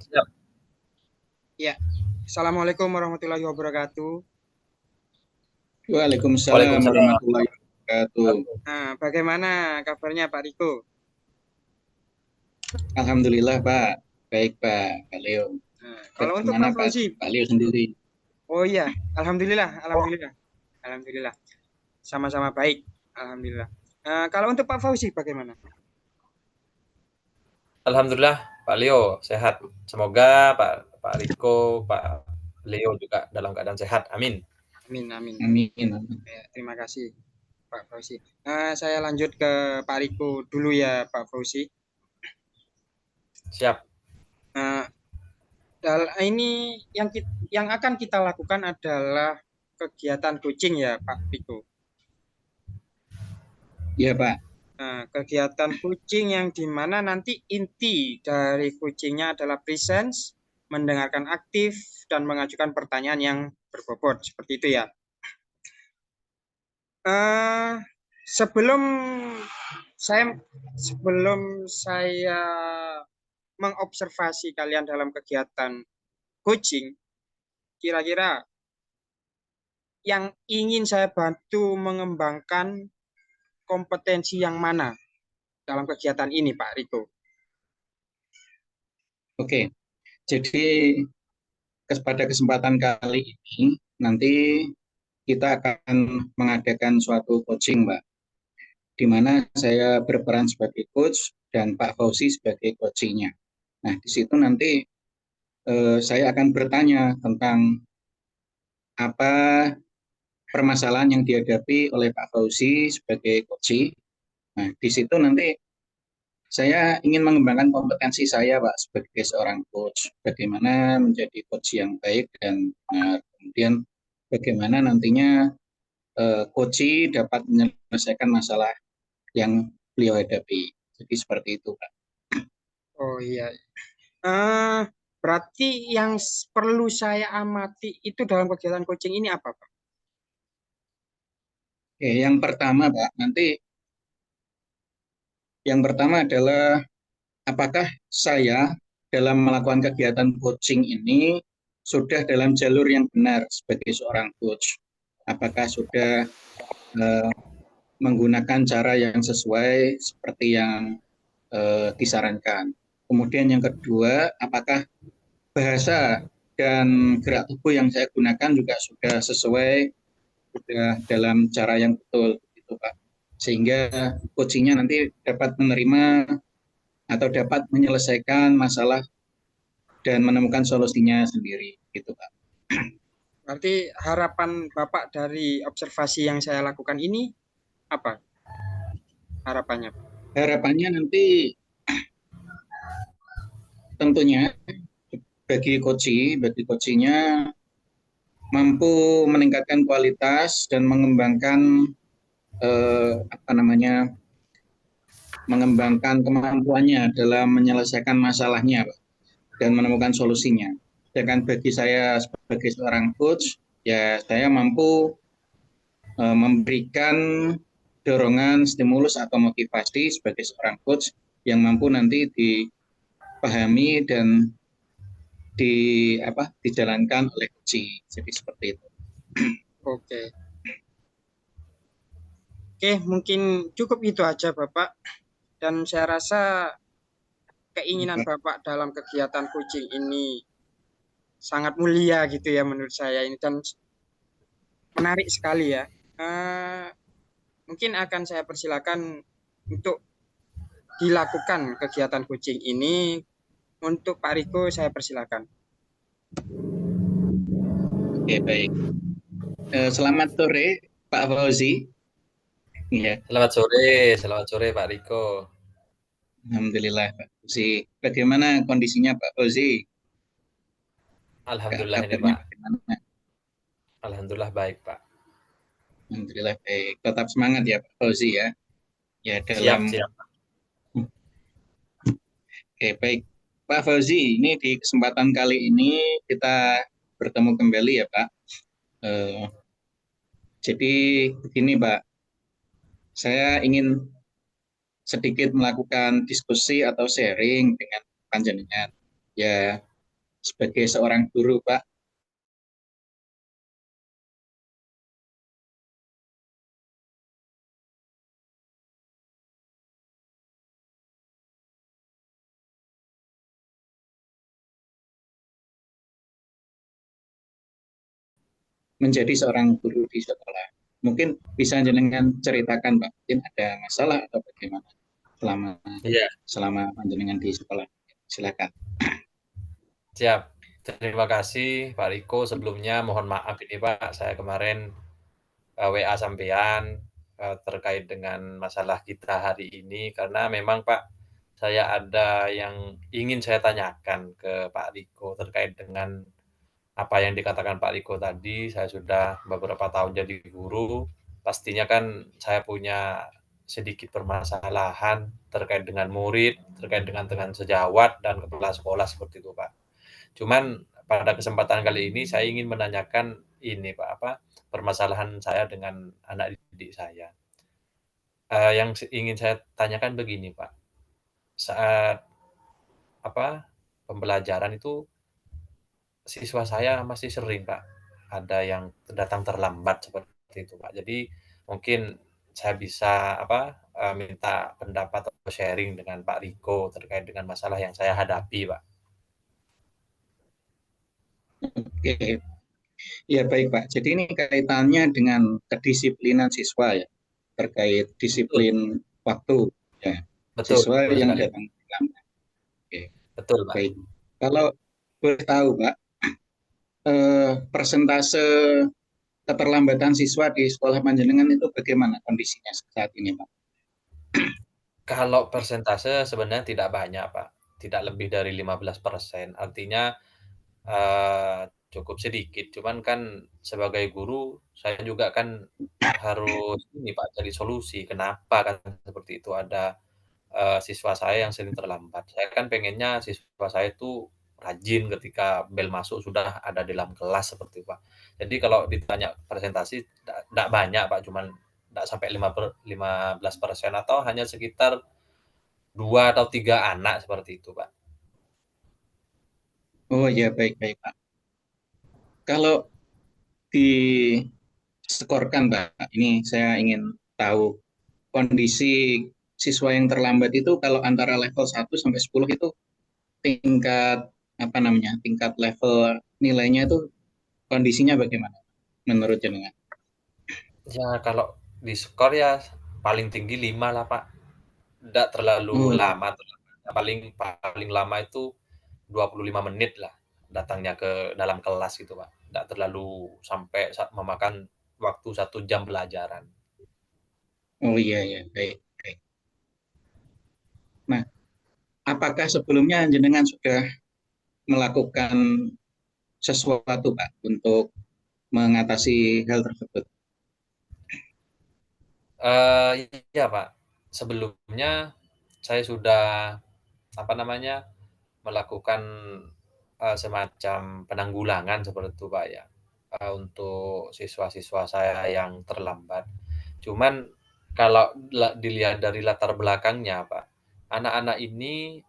Siap. Ya, Assalamualaikum warahmatullahi wabarakatuh. Waalaikumsalam Waalaikumsalam. warahmatullahi wabarakatuh. Nah, bagaimana kabarnya Pak Riko? Alhamdulillah Pak, baik Pak Leo. Nah, kalau untuk Bagaimana Pak Pak Fauzi, Leo sendiri? oh iya, alhamdulillah, sama-sama baik, alhamdulillah. Kalau untuk Pak Fauzi bagaimana? Alhamdulillah Pak Leo sehat. Semoga Pak Riko, Pak Leo juga dalam keadaan sehat. Amin. Amin, amin. Amin. Amin. Ya, terima kasih Pak Fauzi. Saya lanjut ke Pak Riko dulu ya Pak Fauzi. Siap. Nah, ini yang akan kita lakukan adalah kegiatan coaching ya Pak Riko. Ya Pak. Nah, kegiatan coaching yang dimana nanti inti dari coachingnya adalah presence, mendengarkan aktif, dan mengajukan pertanyaan yang berbobot. Seperti itu ya. Eh, sebelum saya sebelum saya mengobservasi kalian dalam kegiatan coaching, kira-kira yang ingin saya bantu mengembangkan kompetensi yang mana dalam kegiatan ini, Pak Riko? Oke. Jadi pada kesempatan kali ini nanti kita akan mengadakan suatu coaching, Mbak, di mana saya berperan sebagai coach dan Pak Fauzi sebagai coachingnya. Nah, di situ nanti saya akan bertanya tentang apa permasalahan yang dihadapi oleh Pak Fauzi sebagai coach. Nah, di situ nanti saya ingin mengembangkan kompetensi saya, Pak, sebagai seorang coach. Bagaimana menjadi coach yang baik dan benar. Kemudian bagaimana nantinya coach dapat menyelesaikan masalah yang beliau hadapi. Jadi seperti itu, Pak. Oh iya. Eh, berarti yang perlu saya amati itu dalam kegiatan coaching ini apa, Pak? Oke, yang pertama, Pak, nanti yang pertama adalah apakah saya dalam melakukan kegiatan coaching ini sudah dalam jalur yang benar sebagai seorang coach? Apakah sudah eh, menggunakan cara yang sesuai seperti yang disarankan? Kemudian yang kedua, apakah bahasa dan gerak tubuh yang saya gunakan juga sudah sesuai, sudah dalam cara yang betul, gitu Pak. Sehingga coachingnya nanti dapat menerima atau dapat menyelesaikan masalah dan menemukan solusinya sendiri, gitu Pak. Berarti harapan Bapak dari observasi yang saya lakukan ini apa harapannya, Pak? Harapannya nanti tentunya bagi coachingnya mampu meningkatkan kualitas dan mengembangkan apa namanya mengembangkan kemampuannya dalam menyelesaikan masalahnya Pak, dan menemukan solusinya. Sedangkan bagi saya sebagai seorang coach, ya saya mampu memberikan dorongan, stimulus atau motivasi sebagai seorang coach yang mampu nanti dipahami dan dijalankan oleh coach. Jadi seperti itu. Oke. Oke, mungkin cukup itu aja, Bapak. Dan saya rasa keinginan Bapak dalam kegiatan coaching ini sangat mulia gitu ya menurut saya ini dan menarik sekali ya. Eh, mungkin akan saya persilakan untuk dilakukan kegiatan coaching ini. Untuk Pak Riko saya persilakan. Oke, baik. Selamat sore Pak Fauzi. Ya, Selamat sore Pak Riko. Alhamdulillah Pak Fauzi. Bagaimana kondisinya Pak Fauzi? Alhamdulillah ini Kabarnya Pak. bagaimana? Alhamdulillah baik Pak. Alhamdulillah baik. Tetap semangat ya Pak Fauzi ya. Ya Siap, dalam. siap. Oke, baik. Pak Fauzi, ini di kesempatan kali ini kita bertemu kembali ya Pak. Eh, jadi begini Pak, saya ingin sedikit melakukan diskusi atau sharing dengan panjenengan. Ya, sebagai seorang guru, Pak, menjadi seorang guru di sekolah. Mungkin bisa jenengan ceritakan, Pak, mungkin ada masalah atau bagaimana selama Iya, selama panjenengan di sekolah. Silakan. siap. Terima kasih Pak Riko. Sebelumnya mohon maaf ini Pak, saya kemarin WA sampean terkait dengan masalah kita hari ini karena memang Pak saya ada yang ingin saya tanyakan ke Pak Riko terkait dengan apa yang dikatakan Pak Riko tadi. Saya sudah beberapa tahun jadi guru, pastinya kan saya punya sedikit permasalahan terkait dengan murid, terkait dengan sejawat dan kepala sekolah seperti itu Pak. Cuman pada kesempatan kali ini saya ingin menanyakan ini Pak, apa permasalahan saya dengan anak didik saya. Yang ingin saya tanyakan begini Pak, saat apa pembelajaran itu siswa saya masih sering Pak, ada yang datang terlambat seperti itu Pak. Jadi mungkin saya bisa apa minta pendapat atau sharing dengan Pak Riko terkait dengan masalah yang saya hadapi Pak. Oke, ya baik Pak. Jadi ini kaitannya dengan kedisiplinan siswa ya, terkait Betul, disiplin waktu ya, betul, siswa betul yang sekali. datang lambat. Oke, Betul Pak. baik. Kalau boleh tahu Pak, persentase keterlambatan siswa di sekolah panjenengan itu bagaimana kondisinya saat ini Pak? Kalau persentase sebenarnya tidak banyak, Pak, tidak lebih dari 15%. Artinya, cukup sedikit. Cuman kan sebagai guru, saya juga kan harus ini, Pak, cari solusi, kenapa kan seperti itu ada, siswa saya yang sering terlambat. Saya kan pengennya siswa saya itu rajin ketika bel masuk sudah ada di dalam kelas seperti itu, Pak. Jadi kalau ditanya presentasi ndak banyak, Pak, cuman ndak sampai 15% atau hanya sekitar 2 atau 3 anak seperti itu, Pak. Oh ya baik baik Pak. Kalau disekorkan Pak, ini saya ingin tahu kondisi siswa yang terlambat itu kalau antara level 1 sampai 10 itu tingkat apa namanya? Tingkat level nilainya itu kondisinya bagaimana menurut jenengan? Ya kalau diskor ya paling tinggi 5 lah, Pak. Nggak terlalu Oh ya. lama, paling paling lama itu 25 menit lah datangnya ke dalam kelas gitu, Pak. Nggak terlalu sampai memakan waktu 1 jam pelajaran. Oh iya ya, baik baik. Nah, apakah sebelumnya jenengan sudah melakukan sesuatu Pak untuk mengatasi hal tersebut? Iya, Pak. Sebelumnya saya sudah, apa namanya, melakukan, semacam penanggulangan seperti itu, Pak, ya, untuk siswa-siswa saya yang terlambat. Cuman kalau dilihat dari latar belakangnya, Pak, anak-anak ini,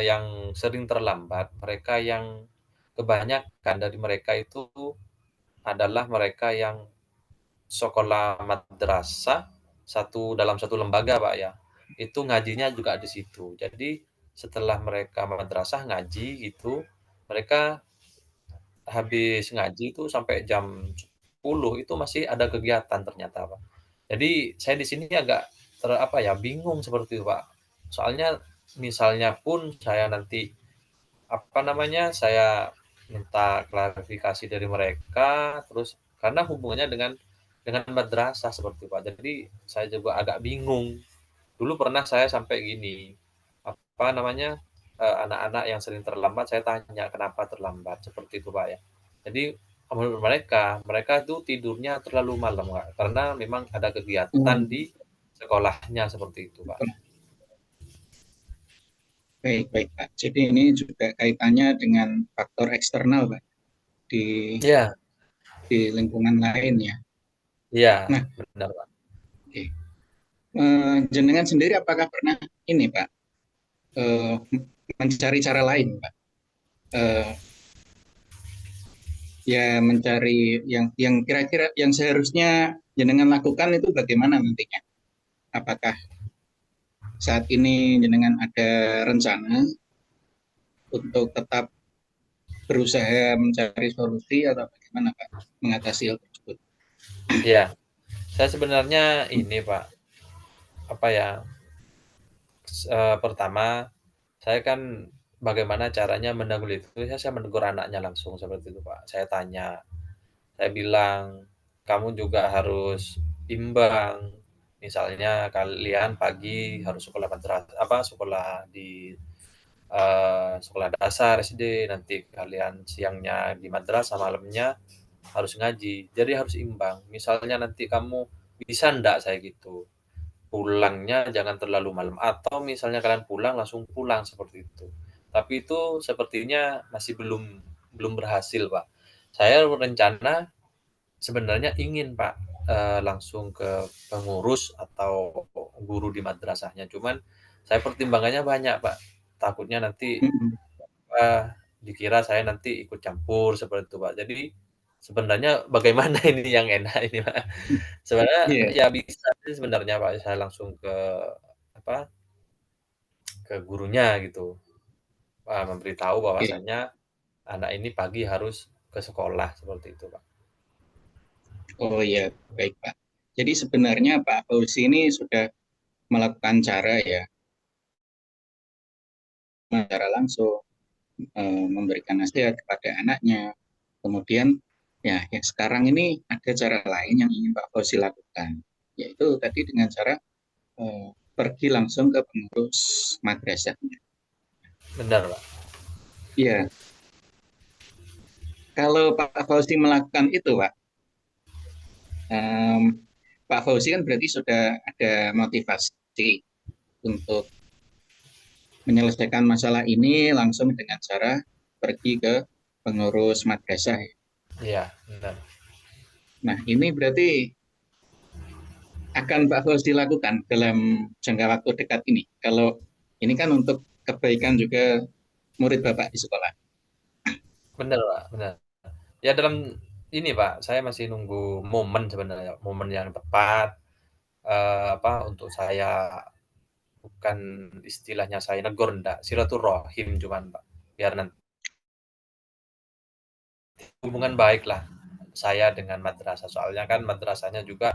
yang sering terlambat, mereka yang kebanyakan dari mereka itu adalah mereka yang sekolah madrasah dalam satu lembaga, Pak, ya. Itu ngajinya juga di situ. Jadi setelah mereka madrasah ngaji gitu, mereka habis ngaji itu sampai jam 10 itu masih ada kegiatan ternyata, Pak. Jadi saya di sini agak apa ya, bingung seperti itu, Pak. Soalnya misalnya pun saya nanti apa namanya, saya minta klarifikasi dari mereka, terus karena hubungannya dengan madrasah seperti itu, Pak. Jadi saya juga agak bingung. Dulu pernah saya sampai gini, apa namanya, anak-anak yang sering terlambat saya tanya, "Kenapa terlambat?" Seperti itu, Pak, ya. Jadi menurut mereka, mereka itu tidurnya terlalu malam, Kak, karena memang ada kegiatan Oh, di sekolahnya seperti itu, Pak. baik baik Pak. Jadi ini juga kaitannya dengan faktor eksternal Pak di Iya, lingkungan lain ya. iya, Nah, benar, Pak. oke. Jenengan sendiri apakah pernah ini Pak mencari cara lain Pak eh, ya mencari yang kira-kira yang seharusnya jenengan lakukan itu bagaimana nantinya? Apakah saat ini jenengan ada rencana untuk tetap berusaha mencari solusi atau bagaimana Pak mengatasi hal tersebut? Iya, saya sebenarnya ini Pak, apa ya, pertama saya kan bagaimana caranya menegur itu, saya menegur anaknya langsung seperti itu Pak. Saya tanya, saya bilang, "Kamu juga harus imbang. Misalnya kalian pagi harus sekolah sekolah di, sekolah dasar SD, nanti kalian siangnya di madrasah, malamnya harus ngaji. Jadi harus imbang. Misalnya nanti kamu bisa ndak," saya gitu, "pulangnya jangan terlalu malam, atau misalnya kalian pulang, langsung pulang," seperti itu. Tapi itu sepertinya masih belum belum berhasil, Pak. Saya berencana sebenarnya ingin Pak, langsung ke pengurus atau guru di madrasahnya, cuman saya pertimbangannya banyak Pak. Takutnya nanti, Mm-mm. dikira saya nanti ikut campur seperti itu Pak. Jadi sebenarnya bagaimana ini yang enak ini Pak? Sebenarnya Iya, ya bisa sih sebenarnya Pak, saya langsung ke apa, ke gurunya gitu, memberitahu oke. bahwasannya anak ini pagi harus ke sekolah, seperti itu Pak. Oh iya, baik Pak. Jadi sebenarnya Pak Fauzi ini sudah melakukan cara ya, secara langsung memberikan nasihat kepada anaknya. Kemudian ya yang sekarang ini ada cara lain yang ingin Pak Fauzi lakukan, yaitu tadi dengan cara pergi langsung ke pengurus madrasahnya. Benar Pak. Iya, kalau Pak Fauzi melakukan itu, Pak, em, Pak Fauzi kan berarti sudah ada motivasi untuk menyelesaikan masalah ini langsung dengan cara pergi ke pengurus madrasah. Iya, benar. Nah, ini berarti akan Pak Fauzi lakukan dalam jangka waktu dekat ini. Kalau ini kan untuk kebaikan juga murid Bapak di sekolah. Benar Pak, benar. Ya dalam ini Pak, saya masih nunggu momen sebenarnya, momen yang tepat, untuk saya bukan istilahnya saya negur ndak, silaturahim cuman Pak, biar nanti hubungan baiklah saya dengan madrasah. Soalnya kan madrasahnya juga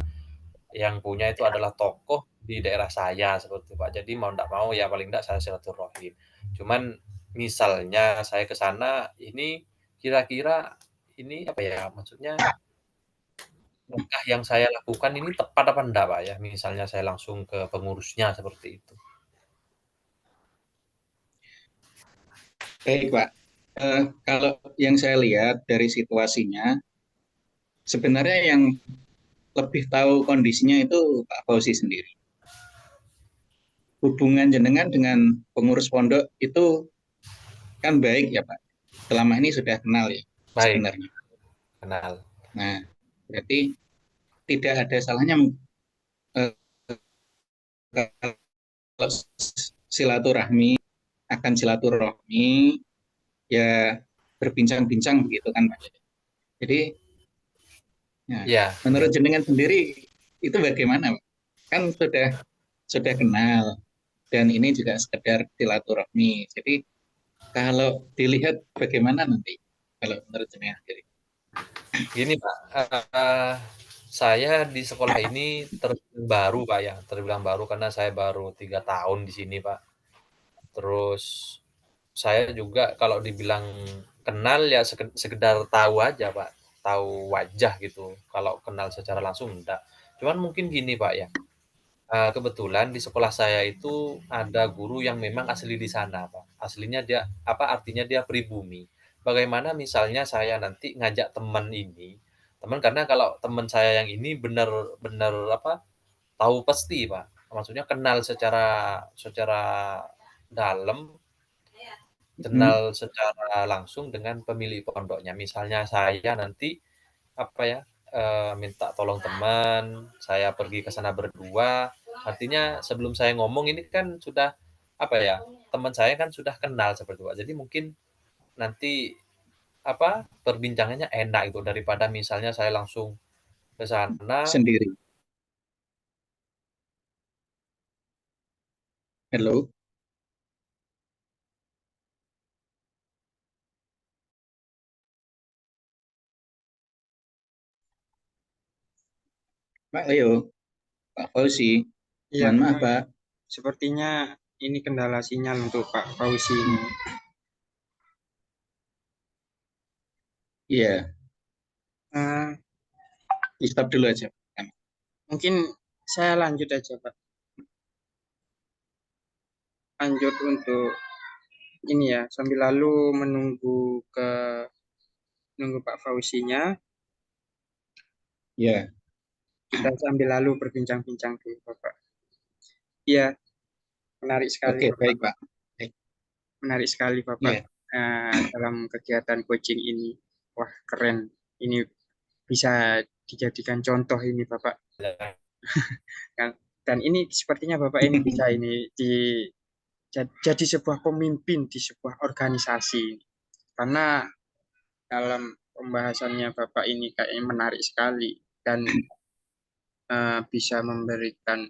yang punya itu adalah tokoh di daerah saya seperti itu Pak. Jadi mau ndak mau ya paling ndak saya silaturahim. Cuman misalnya saya ke sana ini kira-kira ini apa ya, maksudnya langkah yang saya lakukan ini tepat apa enggak, Pak, ya? Misalnya saya langsung ke pengurusnya seperti itu. Baik, Pak. Kalau yang saya lihat dari situasinya, sebenarnya yang lebih tahu kondisinya itu Pak Fauzi sendiri. Hubungan jenengan dengan pengurus pondok itu kan baik ya Pak. Selama ini sudah kenal ya Baik, sebenarnya. kenal. Nah, berarti tidak ada salahnya eh, kalau silaturahmi akan silaturahmi ya berbincang-bincang begitu kan Pak. Jadi ya, Iya, menurut benar. jenengan sendiri itu bagaimana Pak? Kan sudah kenal dan ini juga sekedar silaturahmi. Jadi kalau dilihat bagaimana nanti kalau menurut jenengan sendiri? Gini, Pak, saya di sekolah ini terbilang baru, Pak, ya, terbilang baru karena saya baru 3 tahun di sini, Pak. Terus saya juga kalau dibilang kenal ya sekedar tahu aja, Pak, tahu wajah gitu. Kalau kenal secara langsung enggak. Cuman mungkin gini, Pak, ya. Kebetulan di sekolah saya itu ada guru yang memang asli di sana, Pak. Aslinya dia artinya dia pribumi. Bagaimana misalnya saya nanti ngajak teman ini, teman karena kalau teman saya yang ini benar-benar tahu pasti, Pak. Maksudnya kenal secara secara dalam, Hmm, kenal secara langsung dengan pemilik pondoknya. Misalnya saya nanti apa ya, minta tolong teman, saya pergi ke sana berdua, artinya sebelum saya ngomong ini kan sudah, apa ya, teman saya kan sudah kenal seperti itu, Pak. Jadi mungkin nanti perbincangannya enak itu daripada misalnya saya langsung ke sana. Sendiri. Halo, Pak Leo, Pak Fauzi. Iya, Mohon maaf, Pak. sepertinya ini kendala sinyal untuk Pak Fauzi ini. Iya, Eh, di stop dulu aja. Mungkin saya lanjut aja, Pak. Lanjut untuk ini ya, sambil lalu menunggu Pak Fauzinya, Iya, kita sambil lalu berbincang-bincang dulu, Bapak. Iya, menarik sekali, oke, Bapak. baik, Pak. Baik. Menarik sekali, Bapak, Iya, dalam kegiatan coaching ini. Wah, keren. Ini bisa dijadikan contoh ini, Bapak. Dan ini sepertinya Bapak ini bisa ini jadi sebuah pemimpin di sebuah organisasi. Karena dalam pembahasannya Bapak ini kayaknya menarik sekali dan bisa memberikan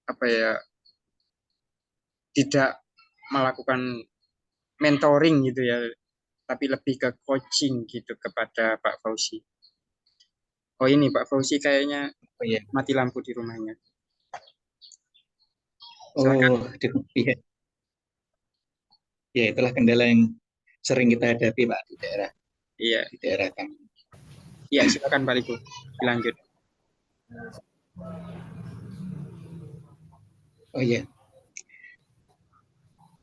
apa ya, tidak melakukan mentoring gitu ya, tapi lebih ke coaching gitu kepada Pak Fauzi. Oh ini Pak Fauzi kayaknya oh iya. mati lampu di rumahnya. Silakan. Oh, aduh, iya. Ya, itulah kendala yang sering kita hadapi, Pak, Iya, di daerah kami. iya silakan Pak Liku. Dilanjut. Oh iya,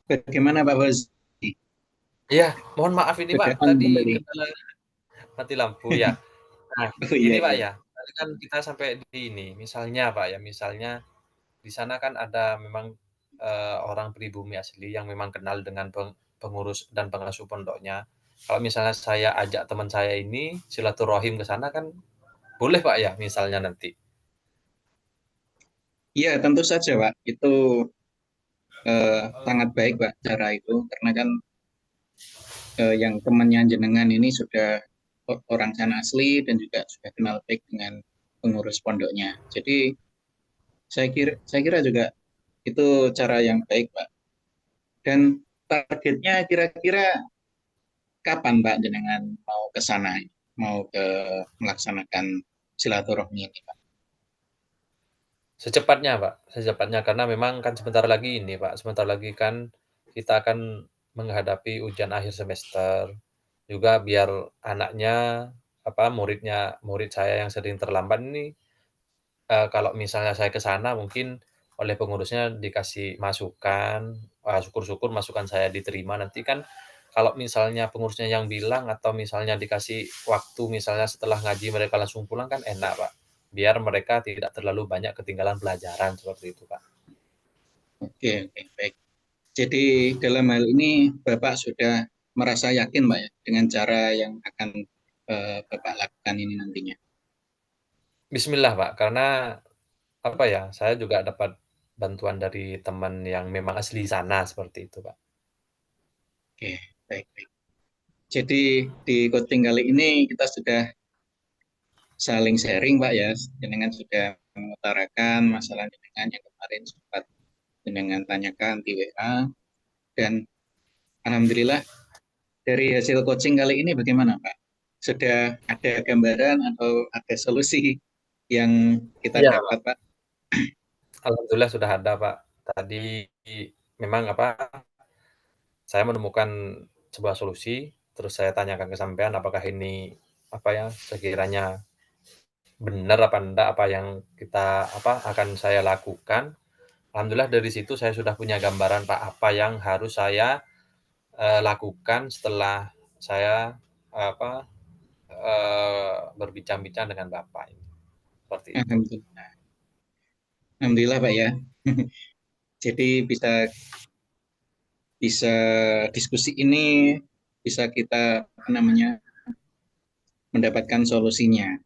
bagaimana Pak Fauzi? Iya, mohon maaf ini Pak, Sudah on tadi kembali. kendala mati lampu ya. Nah, Oh iya, gini Pak iya. ya, tadi kan kita sampai di ini, misalnya Pak ya, misalnya di sana kan ada memang, orang pribumi asli yang memang kenal dengan pengurus dan pengasuh pondoknya. Kalau misalnya saya ajak teman saya ini silaturahim ke sana kan boleh Pak ya, misalnya nanti? Iya, tentu saja, Pak. Itu sangat baik, Pak, cara itu. Karena kan yang temannya jenengan ini sudah orang sana asli dan juga sudah kenal baik dengan pengurus pondoknya. Jadi saya kira juga itu cara yang baik, Pak. Dan targetnya kira-kira kapan, Pak, jenengan mau ke sana, mau ke melaksanakan silaturahmi ini, Pak? Secepatnya Pak, secepatnya karena memang kan sebentar lagi ini Pak, sebentar lagi kan kita akan menghadapi ujian akhir semester. Juga biar anaknya, murid saya yang sering terlambat ini, kalau misalnya saya ke sana mungkin oleh pengurusnya dikasih masukan, syukur-syukur masukan saya diterima. Nanti kan kalau misalnya pengurusnya yang bilang atau misalnya dikasih waktu misalnya setelah ngaji mereka langsung pulang kan enak, Pak. Biar mereka tidak terlalu banyak ketinggalan pelajaran, seperti itu, Pak. Oke, oke, baik. Jadi dalam hal ini Bapak sudah merasa yakin, Pak, ya, dengan cara yang akan Bapak lakukan ini nantinya. Bismillah, Pak, karena saya juga dapat bantuan dari teman yang memang asli sana, seperti itu, Pak. Oke, baik, baik. Jadi di coaching kali ini kita sudah saling sharing, Pak, ya. Jenengan sudah mengutarakan masalah jenengan yang kemarin sempat jenengan tanyakan di WA, dan alhamdulillah dari hasil coaching kali ini bagaimana, Pak? Sudah ada gambaran atau ada solusi yang kita Iya. dapat, Pak? Alhamdulillah sudah ada, Pak. Tadi memang saya menemukan sebuah solusi, terus saya tanyakan ke sampean apakah ini sekiranya benar apa enggak apa yang akan saya lakukan. Alhamdulillah dari situ saya sudah punya gambaran, Pak, apa yang harus saya, lakukan setelah saya, apa, berbincang-bincang dengan Bapak ini, seperti itu. Alhamdulillah. Alhamdulillah, Pak, ya. Jadi bisa bisa diskusi ini bisa kita mendapatkan solusinya.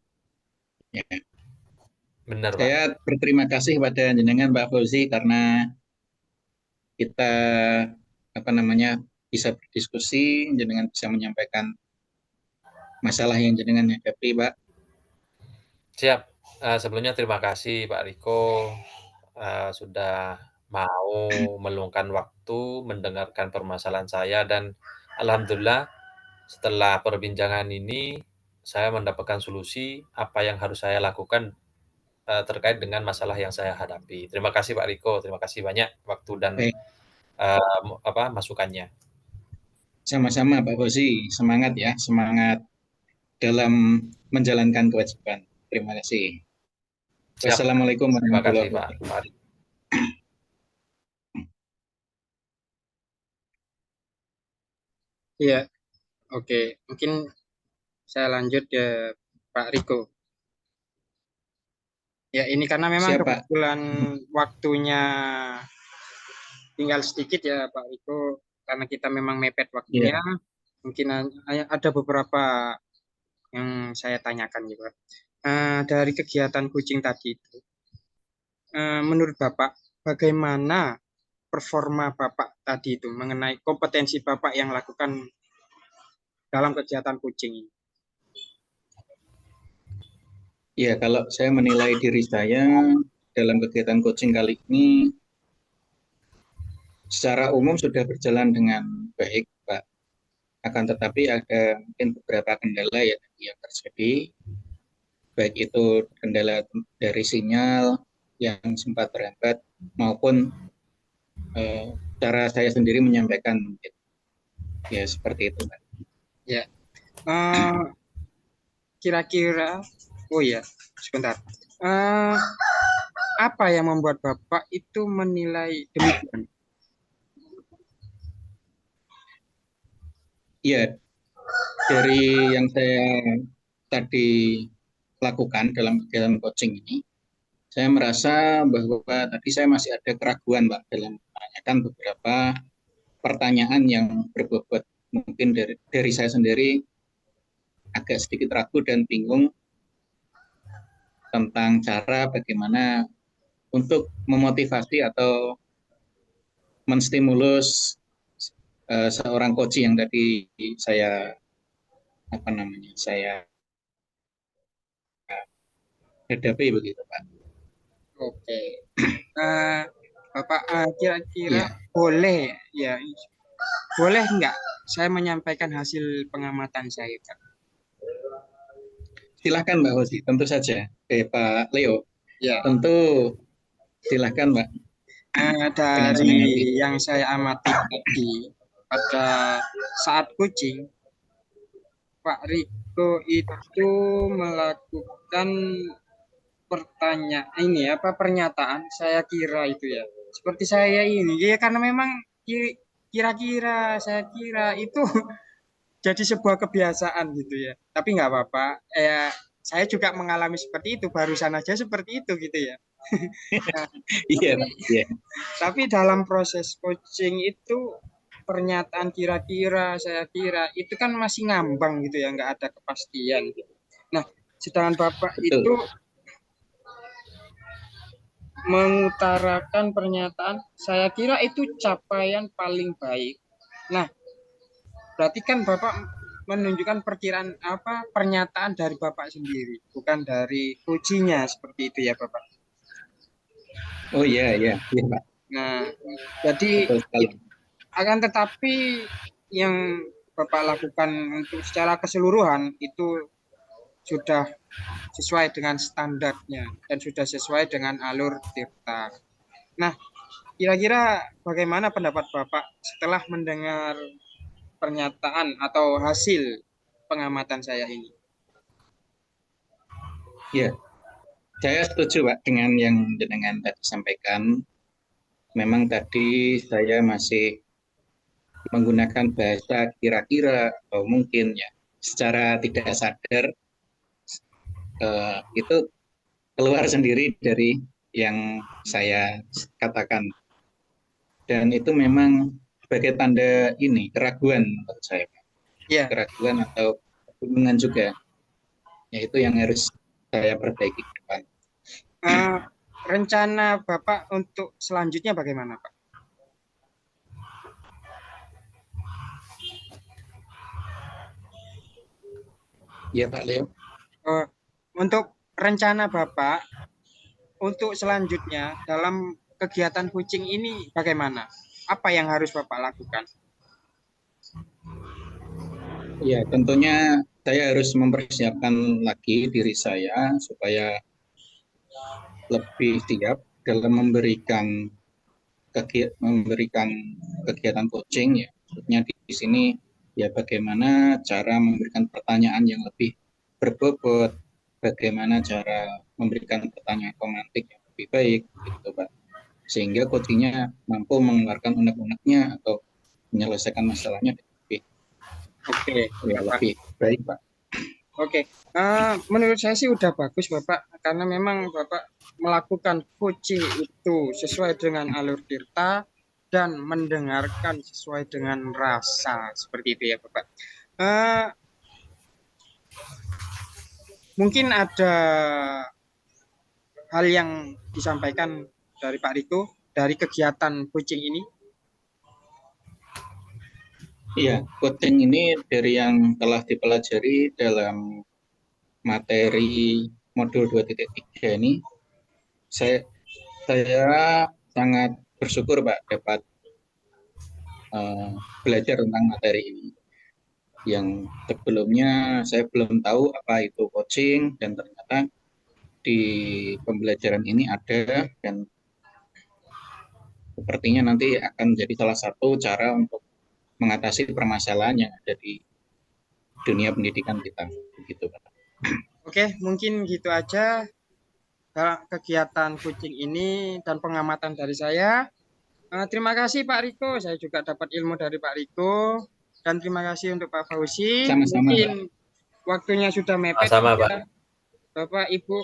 Ya. Benar, Pak. Saya berterima kasih pada jenengan Pak Fauzi karena kita apa namanya bisa berdiskusi, jenengan bisa menyampaikan masalah yang jenengan hadapi, Pak. Siap. Sebelumnya terima kasih Pak Riko, sudah mau meluangkan waktu mendengarkan permasalahan saya dan alhamdulillah setelah perbincangan ini saya mendapatkan solusi apa yang harus saya lakukan, terkait dengan masalah yang saya hadapi. Terima kasih Pak Riko, terima kasih banyak waktu dan, Baik, masukannya. sama-sama Pak Bosi, semangat ya, semangat dalam menjalankan kewajiban. Terima kasih. Siap, Wassalamualaikum terima warahmatullahi kasih wabarakatuh. Pak. Iya, oke. Mungkin saya lanjut ya Pak Riko. Ya, ini karena memang Siapa? kebetulan waktunya tinggal sedikit ya Pak Riko, karena kita memang mepet Iya, waktunya. Mungkin ada beberapa yang saya tanyakan juga. Dari kegiatan kucing tadi itu, menurut Bapak, bagaimana performa Bapak tadi itu mengenai kompetensi Bapak yang lakukan dalam kegiatan kucing ini? iya. Kalau saya menilai diri saya dalam kegiatan coaching kali ini, secara umum sudah berjalan dengan baik, Pak. Akan tetapi ada mungkin beberapa kendala yang terjadi, baik itu kendala dari sinyal yang sempat terhambat maupun cara saya sendiri menyampaikan, ya seperti itu, Pak. Ya, eh, kira-kira, oh ya, sebentar. Eh, Apa yang membuat Bapak itu menilai demikian? Iya, dari yang saya tadi lakukan dalam kegiatan coaching ini, saya merasa bahwa tadi saya masih ada keraguan, Pak, dalam menanyakan beberapa pertanyaan yang berbobot. Mungkin dari saya sendiri agak sedikit ragu dan bingung tentang cara bagaimana untuk memotivasi atau menstimulus seorang coach yang tadi saya saya hadapi begitu, Pak. Oke. Eh, Bapak kira-kira Iya, boleh ya, boleh nggak saya menyampaikan hasil pengamatan saya, Pak? silahkan Mbak Hosi, tentu saja. Pak Leo, Ya, tentu silahkan Mbak dengan dari senang hati. yang saya amati tadi pada saat kucing, Pak Riko itu melakukan pertanyaan ini apa pernyataan saya kira itu ya. Seperti saya ini ya karena memang kira-kira saya kira itu jadi sebuah kebiasaan gitu ya. Tapi nggak apa-apa. Saya juga mengalami seperti itu barusan aja seperti itu gitu ya. Nah, Iya, tapi Pak. Iya. tapi dalam proses coaching itu pernyataan kira-kira saya kira itu kan masih ngambang gitu ya, nggak ada kepastian gitu. Nah, sedangkan Bapak Betul. itu mengutarakan pernyataan saya kira itu capaian paling baik. Nah, berarti kan Bapak menunjukkan perkiraan apa pernyataan dari Bapak sendiri, bukan dari coachingnya seperti itu ya Bapak. Oh iya, iya, iya Pak. Nah, jadi Betul sekali. akan tetapi yang Bapak lakukan untuk secara keseluruhan itu sudah sesuai dengan standarnya dan sudah sesuai dengan alur Tirta. Nah, kira-kira bagaimana pendapat Bapak setelah mendengar pernyataan atau hasil pengamatan saya ini? Iya, saya setuju Pak dengan yang dengan tadi sampaikan. Memang tadi saya masih menggunakan bahasa kira-kira atau mungkin ya secara tidak sadar itu keluar sendiri dari yang saya katakan, dan itu memang sebagai tanda ini keraguan menurut saya, Ya, keraguan atau kebingungan juga, yaitu yang harus saya perbaiki ke depan. eh, rencana Bapak untuk selanjutnya bagaimana, Pak? Ya Pak Leo. Untuk rencana Bapak untuk selanjutnya dalam kegiatan kucing ini bagaimana? Apa yang harus Bapak lakukan? Ya, tentunya saya harus mempersiapkan lagi diri saya supaya lebih siap dalam memberikan kegiatan coaching ya. Maksudnya di sini ya bagaimana cara memberikan pertanyaan yang lebih berbobot, bagaimana cara memberikan pertanyaan romantik yang lebih baik gitu Pak. Sehingga coachingnya mampu mengeluarkan unek-uneknya atau menyelesaikan masalahnya lebih Oke, Bapak. lebih baik Pak. Oke, menurut saya sih udah bagus Bapak, karena memang Bapak melakukan coaching itu sesuai dengan alur tirta dan mendengarkan sesuai dengan rasa, seperti itu ya Bapak. Mungkin ada hal yang disampaikan dari Pak Riko dari kegiatan coaching ini. Iya, coaching ini dari yang telah dipelajari dalam materi modul 2.3 ini, saya sangat bersyukur Pak dapat belajar tentang materi ini. Yang sebelumnya saya belum tahu apa itu coaching dan ternyata di pembelajaran ini ada dan sepertinya nanti akan jadi salah satu cara untuk mengatasi permasalahan yang ada di dunia pendidikan kita. Begitu Pak. Oke, mungkin gitu aja kegiatan coaching ini dan pengamatan dari saya. Terima kasih Pak Riko, saya juga dapat ilmu dari Pak Riko. Dan terima kasih untuk Pak Fauzi. Sama-sama, Mungkin waktunya sudah mepet. Sama, Pak. Ya. Bapak, Ibu,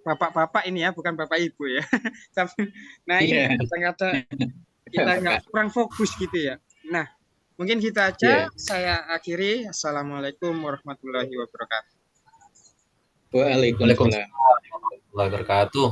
Bapak ini ya, bukan Bapak Ibu ya. Nah ini kadang-kadang kita nggak kurang fokus gitu ya. Nah, mungkin gitu aja. Saya akhiri. Assalamualaikum warahmatullahi wabarakatuh. Waalaikumsalam warahmatullahi wabarakatuh.